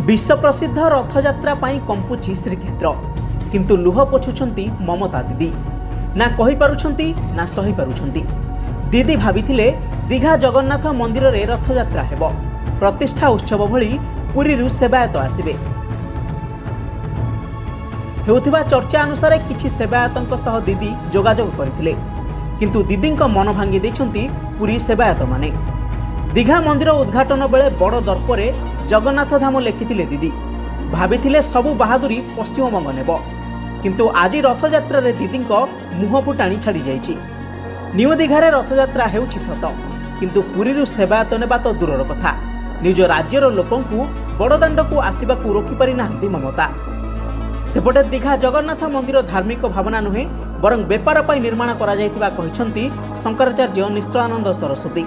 विश्व प्रसिद्ध रथयात्रा कंपुची श्रीक्षेत्र किंतु लुह पोछुछंती ममता दीदी ना कहि पारुछंती ना सही पारुछंती। दीदी भाबिथिले दीघा जगन्नाथ मंदिर रे रथयात्रा हेबो, प्रतिष्ठा उत्सव भली पुरीरु सेवायत आसिबे। हेउथिबा चर्चा अनुसार किछि सेवायतंक सह दीदी जोगाजोग करथिले, किंतु दीदींक मन भांगी दैछंती पुरी सेवायत माने। दीघा मंदिर उद्घाटन बेले बड़ दर्परे जगन्नाथ धाम लेखिथिले दीदी। भाबिथिले सबु बहादुरी पश्चिमबंग नेब, किंतु आज रथयात्रा रे दीदींक मुह फुटाणी छाड़ी जाइछि। न्यू दीघारे रथयात्रा हेउछि सत, किंतु पुरीरु सेवायत नेबा तो दूरर कथा, निज राज्यर लोकंकु बड़दाण्डकु आसिबाकु रोकी पारि नाहांती ममता। सेपटे दीघा जगन्नाथ मंदिर धार्मिक भावना नुहे बरं बेपार पाई निर्माण करा जायतिबा कहिसंती शंकराचार्य निश्चलानंद सरस्वती।